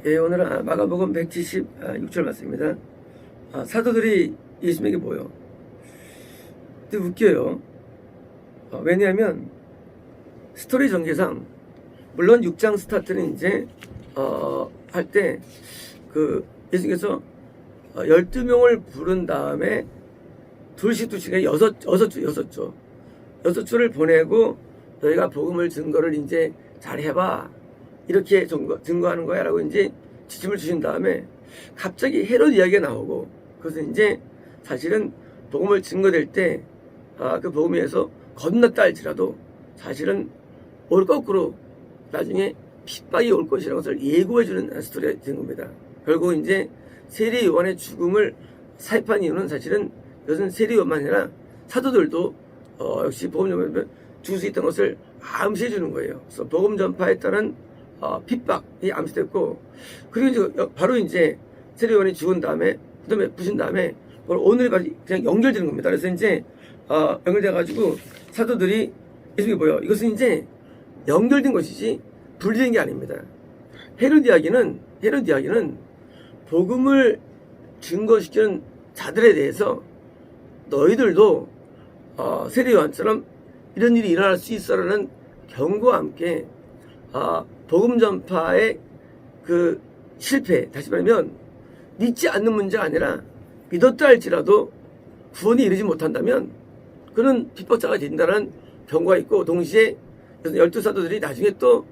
예, 오늘은 마가복음 176절 말씀입니다. 사도들이 예수님에게 모여. 근데 웃겨요. 왜냐하면 스토리 전개상 물론 6장 스타트는 이제 할 때 예수님께서 12명을 부른 다음에 둘씩에 6조를 보내고 너희가 복음을 증거를 이제 잘 해봐. 이렇게 증거하는 거야 라고 이제 지침을 주신 다음에 갑자기 헤롯 이야기가 나오고, 그것은 이제 사실은 복음을 증거될 때 그 복음에서 건넜다 할지라도 사실은 올 거꾸로 나중에 핍박이 올 것이라는 것을 예고해주는 스토리가 된 겁니다. 결국 이제 세례 요한의 죽음을 사입한 이유는 사실은 이것은 세례 요한만 아니라 사도들도 역시 복음 전파에 줄 수 있던 것을 암시해 주는 거예요. 그래서 복음 전파에 따른 핍박이 암시됐고, 그리고 이제 바로 이제 세례 요한이 죽은 다음에 그다음에 부신 다음에 오늘까지 그냥 연결되는 겁니다. 그래서 이제 연결돼 가지고 사도들이 예수님이 뭐예요? 이것은 이제 연결된 것이지 분리된 게 아닙니다. 헤롯 이야기는 복음을 증거시키는 자들에 대해서 너희들도 세례 요한처럼 이런 일이 일어날 수 있어라는 경고와 함께 복음 전파의 그 실패, 다시 말하면 믿지 않는 문제가 아니라 믿었다 할지라도 구원이 이르지 못한다면 그는 핍박자가 된다는 경고가 있고, 동시에 12사도들이 나중에 또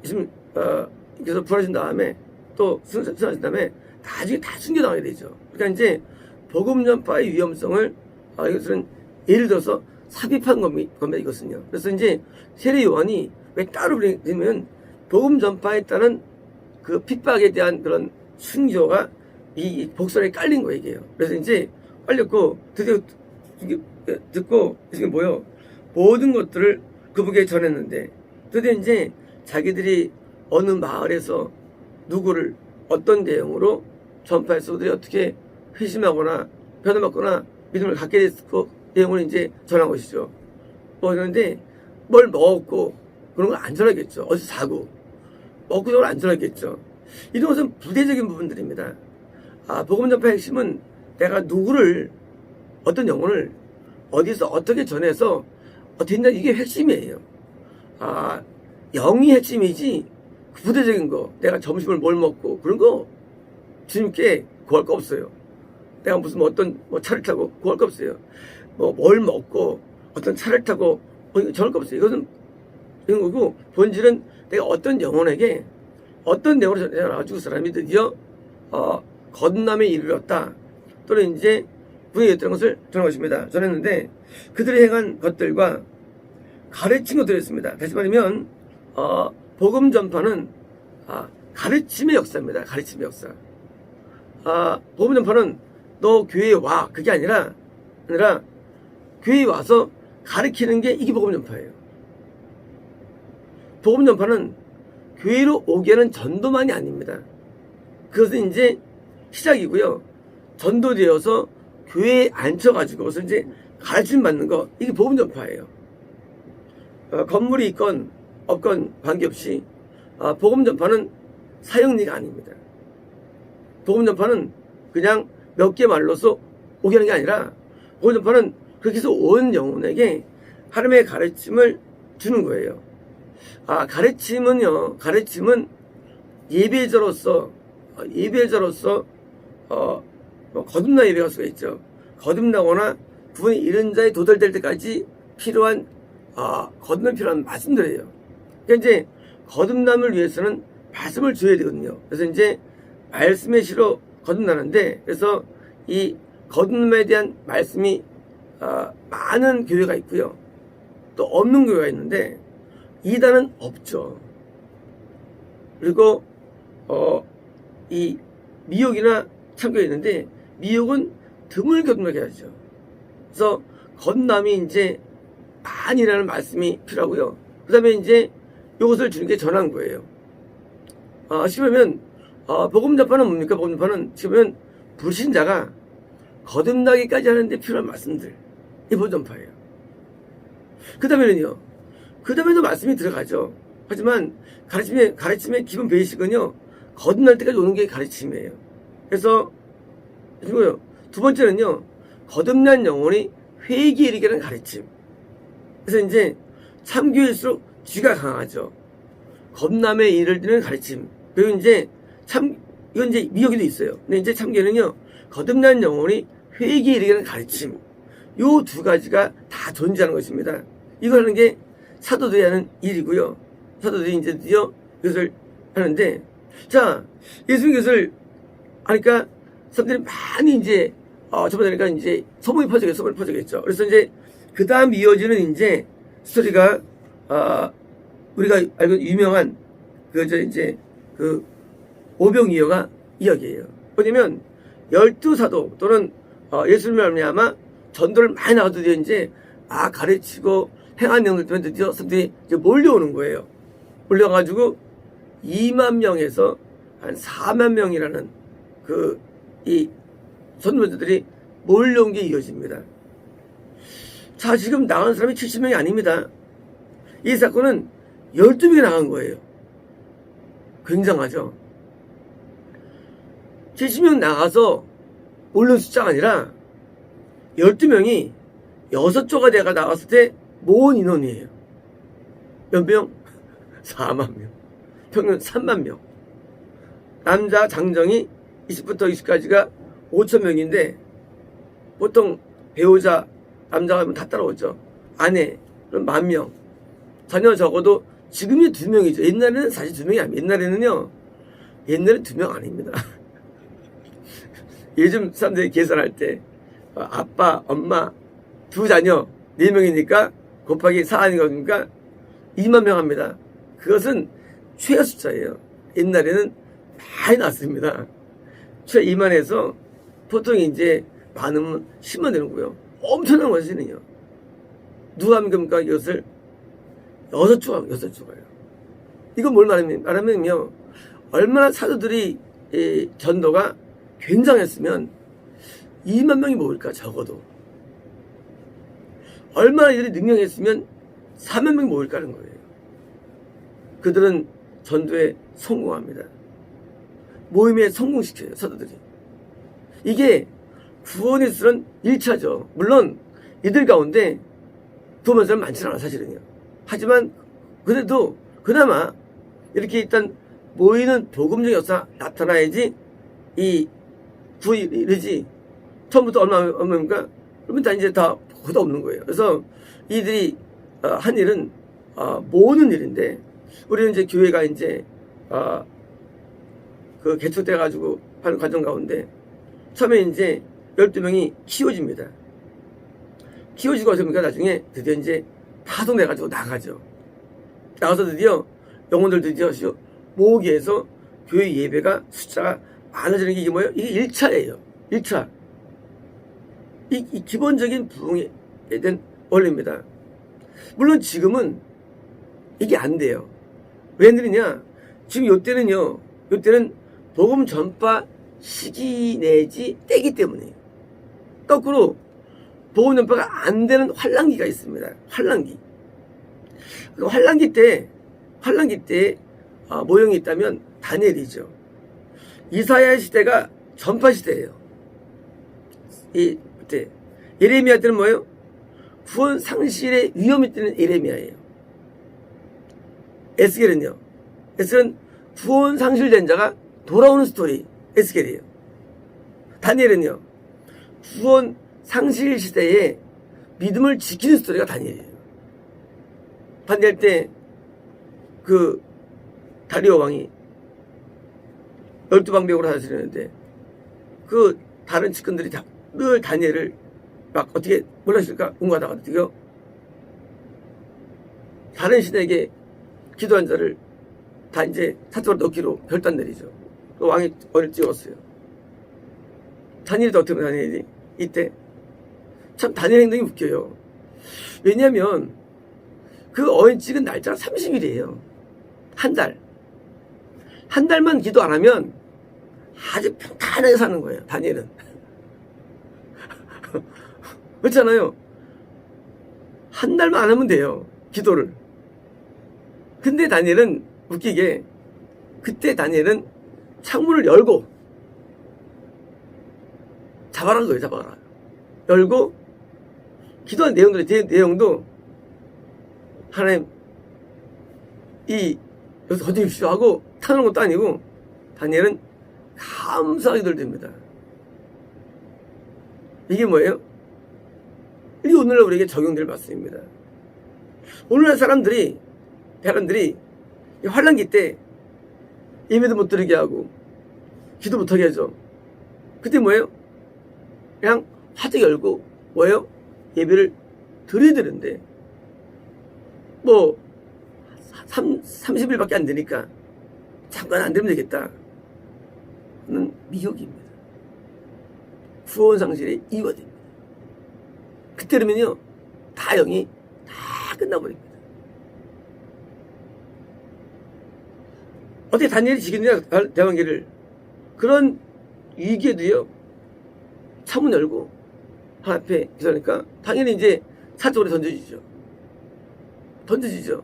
예수님께서 부활하신 다음에 또 승천하신 다음에 나중에 다 숨겨나가게 되죠. 그러니까 이제 복음 전파의 위험성을 이것은 예를 들어서 삽입한 겁니다, 이것은요. 그래서 이제 세례 요한이 왜 따로 부르냐면 복음 전파에 따른 그 핍박에 대한 그런 순교가 이 복선에 깔린 거예요, 이게요. 그래서 이제 깔렸고 드디어 듣고 이게 뭐요? 모든 것들을 그분에게 전했는데, 드디어 이제 자기들이 어느 마을에서 누구를 어떤 내용으로 전파해서 그들이 어떻게 회심하거나 변화받거나 믿음을 갖게 됐고 내용을 이제 전한 것이죠. 그런데 뭘 먹었고 그런 걸 안 전하겠죠. 어디서 사고 먹고 저걸 안 전하겠죠. 이런 것은 부대적인 부분들입니다. 복음 전파의 핵심은 내가 누구를, 어떤 영혼을 어디서 어떻게 전해서 어떻게 했냐, 이게 핵심이에요. 영이 핵심이지 부대적인 거, 내가 점심을 뭘 먹고 그런 거 주님께 구할 거 없어요. 내가 무슨 어떤 차를 타고 구할 거 없어요. 뭘 먹고 어떤 차를 타고 전할 거 없어요. 이것은 이런 거고, 본질은 내가 어떤 영혼에게 어떤 내용으로 전해가지고 사람이 드디어 거듭남에 이르렀다, 또는 이제 분위기였던 것을 전한 것입니다. 전했는데 그들이 행한 것들과 가르친 것들이 있습니다. 다시 말하면 복음 전파는 가르침의 역사입니다. 가르침의 역사. 복음 전파는 너 교회에 와, 그게 아니라 교회에 와서 가르치는 게 이게 복음 전파예요. 복음 전파는 교회로 오게 하는 전도만이 아닙니다. 그것은 이제 시작이고요. 전도되어서 교회에 앉혀가지고 그것을 이제 가르침 받는 거, 이게 복음 전파예요. 건물이 있건 없건 관계없이 복음 전파는 사형리가 아닙니다. 복음 전파는 그냥 몇 개 말로서 오게 하는 게 아니라, 복음 전파는 그렇게 해서 온 영혼에게 하나님의 가르침을 주는 거예요. 가르침은 예배자로서 거듭나 예배할 수가 있죠. 거듭나거나 구원에 이른 자에 도달될 때까지 필요한 거듭남이 필요한 말씀들이에요. 그러니까 이제 거듭남을 위해서는 말씀을 줘야 되거든요. 그래서 이제 말씀의 시로 거듭나는데, 그래서 이 거듭남에 대한 말씀이 많은 교회가 있고요, 또 없는 교회가 있는데 이단은 없죠. 그리고 이 미혹이나 참교가 있는데 미혹은 드물게 거듭나게 하죠. 그래서 거듭남이 이제 많이라는 말씀이 필요하고요. 그 다음에 이제 이것을 주님께 전한 거예요. 시키면 복음 전파는 뭡니까? 복음 전파는 시키면 불신자가 거듭나기까지 하는데 필요한 말씀들, 이 복음 전파예요. 그 다음에도 말씀이 들어가죠. 하지만 가르침의 기본 베이식은요, 거듭날 때까지 오는 게 가르침이에요. 그래서 그리고요, 두 번째는요, 거듭난 영혼이 회개에 이르게는 가르침. 그래서 이제 참교일수록 쥐가 강하죠. 겁남에 이르는 가르침. 그리고 이제 이건 이제 미역에도 있어요. 근데 이제 참교는요, 거듭난 영혼이 회개에 이르게는 가르침. 요 두 가지가 다 존재하는 것입니다. 이걸 하는 게 사도들이 하는 일이고요. 사도들이 이제 드디어 이것을 하는데, 자, 예수님 이것을 하니까 사람들이 많이 이제, 저번에 이제 소문이 퍼져겠죠. 그래서 이제 그 다음 이어지는 이제 스토리가, 우리가 알고 유명한 이제 오병이어가 이야기예요. 뭐냐면, 12사도 또는 예수님을 말미암아 전도를 많이 나가도 드디어 이제 가르치고 행한 내용들 때문에 드디어 사람들이 이제 몰려오는 거예요. 몰려가지고 2만 명에서 한 4만 명이라는 이 선교사들이 몰려온 게 이어집니다. 자, 지금 나간 사람이 70명이 아닙니다. 이 사건은 12명이 나간 거예요. 굉장하죠. 70명 나가서 올린 숫자가 아니라 12명이 6조가 돼가 나갔을 때 모은 인원이에요. 몇 명? 4만 명. 평균 3만 명. 남자 장정이 20부터 20까지가 5천 명인데 보통 배우자 남자가 하면 다 따라오죠. 아내 그럼 10,000명. 자녀 적어도 지금이 2명이죠. 옛날에는 사실 2명이 아닙니다. 옛날에는 2명 아닙니다. 요즘 사람들이 계산할 때 아빠, 엄마, 2 자녀 4명이니까 곱하기 4 하는 거니까 2만 명 합니다. 그것은 최하 숫자예요. 옛날에는 많이 났습니다. 최하 2만에서 보통 이제 많으면 10만 되는 거고요. 엄청난 것이는요. 누가 하면 겁니까? 이것을 6조가요. 이건 뭘 말하면요. 얼마나 사도들이 전도가 굉장했으면 2만 명이 모일까, 적어도. 얼마나 이들이 능력했으면 4만 명이 모일까 하는 거예요. 그들은 전도에 성공합니다. 모임에 성공시켜요, 사도들이. 이게 구원의 수는 1차죠. 물론 이들 가운데 도움받은 사람 많지는 않아, 사실은요. 하지만 그래도 그나마 이렇게 일단 모이는 복음적 역사 나타나야지 이 구원이 이르지. 처음부터 얼마입니까? 그러면 다 이제 다 거도 없는 거예요. 그래서 이들이 한 일은 모으는 일인데, 우리는 이제 교회가 이제 개척돼 가지고 하는 과정 가운데 처음에 이제 12명이 키워집니다. 키워지고 어떻습니까? 나중에 드디어 이제 파송돼 가지고 나가죠. 나가서 드디어 영혼들 드디어 모으기 위해서 교회 예배가 숫자가 많아지는 게 이게 뭐예요? 이게 1차예요. 1차. 이 기본적인 부흥에 대한 원리입니다. 물론 지금은 이게 안 돼요. 왜 안 되느냐? 지금 요때는 복음 전파 시기 내지 때기 때문이에요. 거꾸로 복음 전파가 안 되는 환란기가 있습니다. 환란기. 그 환란기 때 모형이 있다면 다니엘이죠. 이사야 시대가 전파 시대예요. 그때 예레미야 때는 뭐예요? 구원 상실의 위험이 뜨는 예레미야예요. 에스겔은요. 에스겔은 구원 상실된 자가 돌아오는 스토리 에스겔이에요. 다니엘은요. 구원 상실 시대에 믿음을 지키는 스토리가 다니엘이에요. 다니엘 때 다리오 왕이 12방백으로 다스리는데 다른 측근들이 늘 다니엘을 막 어떻게 몰랐을까 응하다가 드디어 다른 신에게 기도한 자를 다 이제 사토로 넣기로 결단 내리죠. 그 왕이 어를 찍었어요. 다니엘도 어떻게 다니엘이 이때 참 다니엘 행동이 웃겨요. 왜냐하면 그 어인 찍은 날짜가 30일이에요. 한 달만 기도 안 하면 아주 평탄하게 사는 거예요. 다니엘은. 그렇잖아요. 한 달만 안 하면 돼요. 기도를. 근데 다니엘은 웃기게 그때 다니엘은 창문을 열고 잡아라는 거예요. 잡아라. 열고 기도한 내용도 하나님 여기서 거두십시오 하고 타는 것도 아니고 다니엘은 감사하게 돌립니다. 이게 뭐예요? 이게 오늘날 우리에게 적용될 말씀입니다. 오늘날 사람들이 환란기 때 예배도 못 드리게 하고 기도 못하게 하죠. 그때 뭐예요? 그냥 화재 열고 뭐예요? 예배를 드려야 되는데 뭐 30일밖에 안 되니까 잠깐 안 되면 되겠다. 는 미혹입니다. 구원상실의 이유가 됩니다. 그때라면요 다 영이 다 끝나버립니다. 어떻게 다니엘이 지켰느냐 대왕기를. 그런 위기에도요 창문 열고 하나님 앞에 기도하니까 당연히 이제 사자굴에 던져지죠.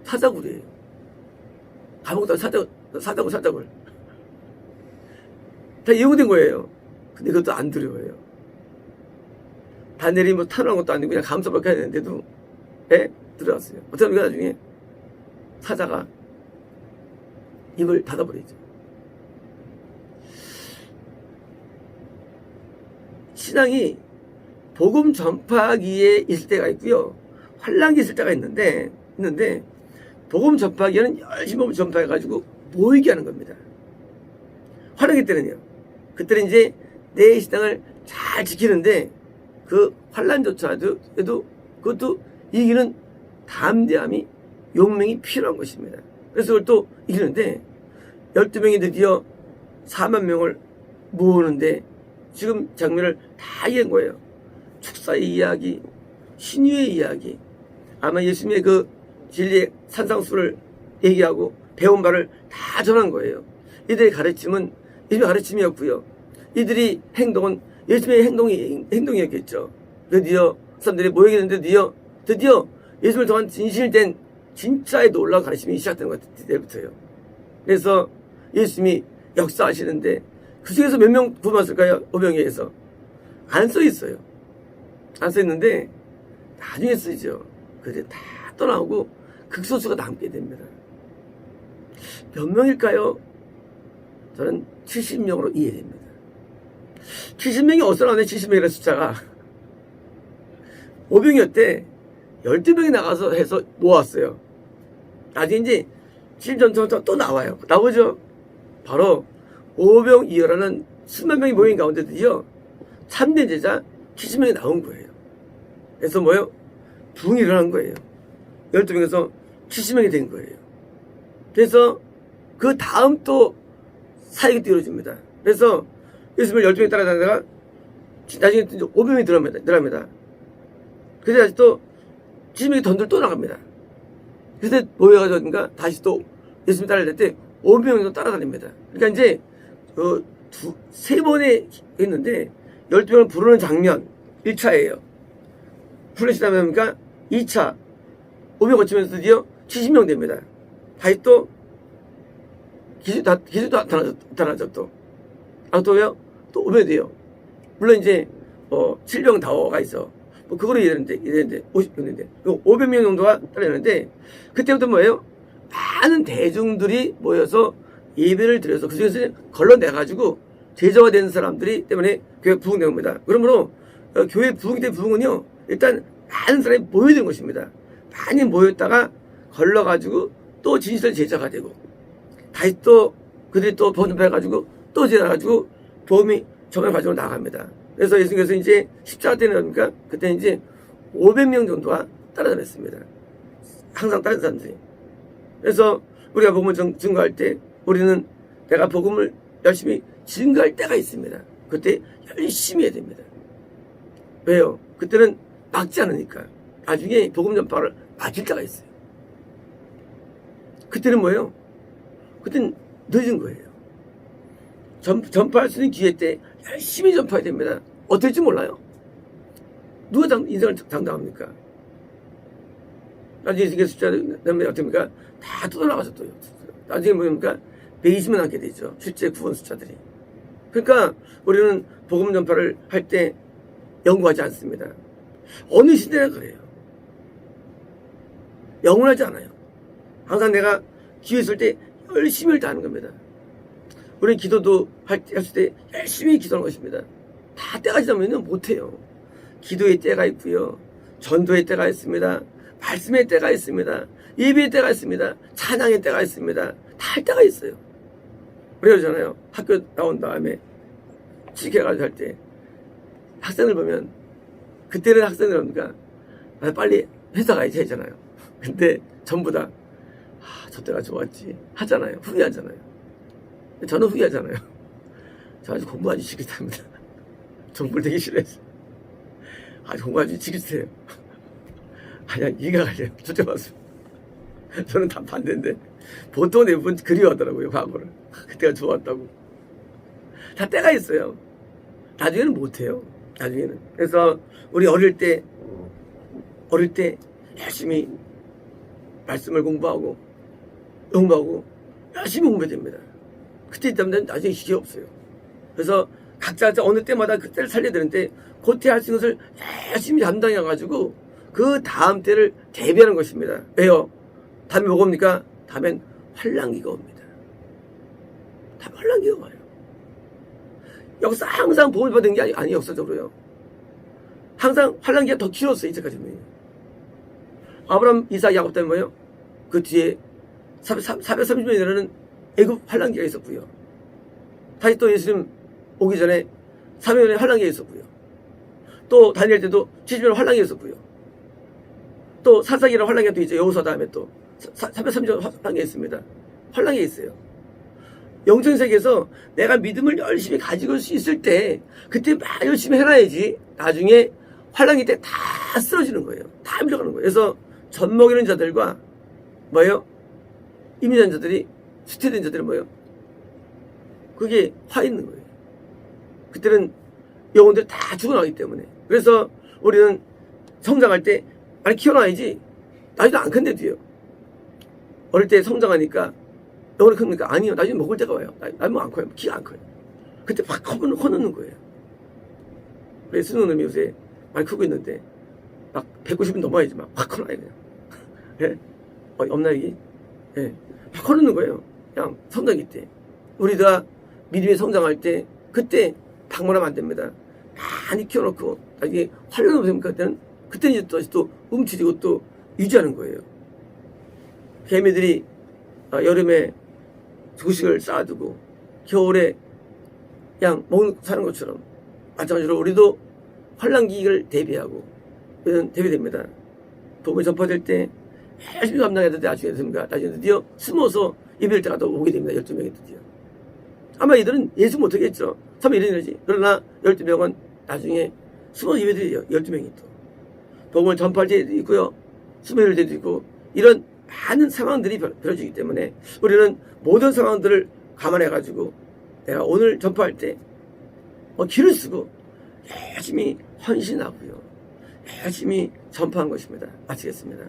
사자굴이에요. 감옥도 사자굴 다 예고된 거예요. 근데 그것도 안 두려워요. 다니엘이 뭐 탄원한 것도 아니고 그냥 감사밖에 해야 되는데도 들어갔어요. 어떻게 하면 나중에 사자가 입을 닫아버리죠. 신앙이 복음 전파기에 있을 때가 있고요. 환란기 있을 때가 있는데 복음 전파기에는 열심히 전파해가지고 모이게 하는 겁니다. 환란기 때는요. 그때는 이제 내 신앙을 잘 지키는데 그 환란조차도 그것도 이기는 담대함이 용맹이 필요한 것입니다. 그래서 그걸 또 이기는데 12명이 드디어 4만 명을 모으는데 지금 장면을 다 이해한 거예요. 축사의 이야기, 신유의 이야기, 아마 예수님의 그 진리의 산상수를 얘기하고 배운 바를 다 전한 거예요. 이들의 가르침은 예수님의 가르침이었고요. 이들이 행동은 예수님의 행동이었겠죠. 드디어 사람들이 모이겠는데 드디어 예수님을 통한 진실된 진짜의 놀라운 가르침이 시작된 것 같아요. 그때부터요. 그래서 예수님이 역사하시는데 그 중에서 몇 명 구원받았을까요? 5명에서 안 써있어요. 안 써있는데 나중에 쓰죠. 그래 다 떠나오고 극소수가 남게 됩니다. 몇 명일까요? 저는 70명으로 이해됩니다. 70명이 어디서 나오네? 70명이라는 숫자가 5명이었대. 12명이 나가서 해서 모았어요. 나중에 이제 7전부터 또 나와요. 나오죠. 바로 5병 이어라는 수만 명이 모인 가운데 드디어 참된 제자 70명이 나온 거예요. 그래서 뭐요? 부흥이 일어난 거예요. 12명에서 70명이 된 거예요. 그래서 그 다음 또 사역이 또 이루어집니다. 그래서 예수님을 12명이 따라다니다가 나중에 5병이 들어갑니다. 그래서 다시 또 70명이 던들 또 나갑니다. 그래서 모여가지고 다시 또 예수님 따라다닐 때 5명이 또 따라다닙니다. 그러니까 이제 세 번에 했는데 12명을 부르는 장면 1차예요. 부르시다 보니까 2차 500 거치면서 드디어 70명 됩니다. 다시 또 기술도 나타나죠 또. 또요? 또 500 돼요. 물론 이제 7병 다워가 있어. 뭐 그거로 이랬는데 50명인데 500명 정도가 따라했는데 그때부터 뭐예요? 많은 대중들이 모여서 예배를 드려서 그중에서 걸러내가지고 제자가 된 사람들이 때문에 교회 부흥된 겁니다. 그러므로 교회 부흥이 된 부흥은요 일단 많은 사람이 모여든 것입니다. 많이 모였다가 걸러가지고 또 진실의 제자가 되고 다시 또 그들이 또 번집해가지고 또 제자가지고 도움이 정말 과정으로 나갑니다. 그래서 예수님께서 이제 십자가 때는 그러니까 그때 이제 500명 정도가 따라다녔습니다. 항상 다른 사람들이. 그래서 우리가 복음을 증거할 때 우리는 내가 복음을 열심히 증거할 때가 있습니다. 그때 열심히 해야 됩니다. 왜요? 그때는 막지 않으니까. 나중에 복음 전파를 막힐 때가 있어요. 그때는 뭐예요? 그때는 늦은 거예요. 전파할 수 있는 기회 때 열심히 전파해야 됩니다. 어떨지 몰라요. 누가 인생을 장담합니까? 나중에 예수님의 숫자를 어떻습니까? 다 뜯어나가서 또 나중에 뭡니까? 120만 남게 되죠. 실제 구원 숫자들이. 그러니까 우리는 복음 전파를 할 때 연구하지 않습니다. 어느 시대나 그래요. 영원하지 않아요. 항상 내가 기회 있을 때 열심히 다하는 겁니다. 우리는 기도도 할 때 열심히 기도하는 것입니다. 다 때가 지나면 못해요. 기도의 때가 있고요. 전도의 때가 있습니다. 말씀의 때가 있습니다. 예배의 때가 있습니다. 찬양의 때가 있습니다. 다 할 때가 있어요. 그러잖아요. 학교 나온 다음에 취직해가지고 할 때 학생을 보면 그때는 학생들 보니까 빨리 회사 가야지 하잖아요. 근데 전부 다 저 때가 좋았지 하잖아요. 후회하잖아요. 저는 후회하잖아요. 저 아주 공부하기 싫답니다. 공부를 되게 싫어했어요. 아주 공부하기 싫으세요. 그냥 이해가 가려요. 주제 맞습니다. 저는 다 반대인데 보통 대부분 그리워하더라고요. 과거를. 그때가 좋았다고. 다 때가 있어요. 나중에는 못해요. 나중에는. 그래서 우리 어릴 때 열심히 말씀을 공부하고 열심히 공부해야 됩니다. 그때 때문에 나중에 시기 없어요. 그래서 각자 어느 때마다 그때를 살려야 되는데 그때 할 수 있는 것을 열심히 담당해가지고 그 다음 때를 대비하는 것입니다. 왜요? 다음에 뭐가 옵니까? 다음엔 환란기가 옵니다. 다음에 환란기가 와요. 역사 항상 복음을 받은 게 아니 역사적으로요. 항상 환란기가 더 길었어요. 이제까지는. 아브라함, 이삭, 야곱 때문에 뭐예요? 그 뒤에 430년이 되는 애굽 환란기가 있었고요. 다시 또 예수님 오기 전에 300년의 환란기가 있었고요. 또 다니엘 때도 70년의 환란기가 있었고요. 또 사사기라는 환란기가 또 있죠. 여호수아 다음에 또 330년 환란기가 있습니다. 환란기가 있어요. 영적인 세계에서 내가 믿음을 열심히 가지고 올 수 있을 때 그때 막 열심히 해놔야지 나중에 환란기 때 다 쓰러지는 거예요. 다 밀어가는 거예요. 그래서 젖먹이는 자들과 뭐예요? 이민한 자들이 수태된 자들이 뭐예요? 그게 화 있는 거예요. 그때는 영혼들이 다 죽어나가기 때문에. 그래서 우리는 성장할 때 많이 키워놔야지 나중에 안 큰데도요. 어릴 때 성장하니까 영혼이 큽니까? 아니요. 나중에 먹을 때가 와요. 나중에 뭐 안 커요. 키가 안 커요. 그때 막 커놓는 거예요. 그래서 수능놈이 요새 많이 크고 있는데 막 190은 넘어야지 막 확 커놔요. 그냥. 예? 없나 이게? 예. 막 커놓는 거예요. 그냥 성장기 때. 우리가 믿음이 성장할 때 그때 방문하면 안 됩니다. 많이 키워놓고 나중에 활력이 없으니까 그때는 이제 다시 또 움츠리고 또 유지하는 거예요. 개미들이 여름에 조식을 쌓아두고 겨울에 그냥 사는 것처럼 마찬가지로 우리도 환란기를 대비하고 대비됩니다. 복음이 전파될 때 열심히 감당해야 되는데 나중에 드디어 숨어서 예배될 때가 또 오게 됩니다. 12명이 드디어. 아마 이들은 예수 못하겠죠. 처음에 이러지. 그러나 12명은 나중에 숨어서 예배드려요. 12명이 또. 복음을 전파할 때도 있고요. 숨어일 때도 있고 이런 많은 상황들이 벌어지기 때문에 우리는 모든 상황들을 감안해가지고 내가 오늘 전파할 때 길을 쓰고 열심히 헌신하고요. 열심히 전파한 것입니다. 마치겠습니다.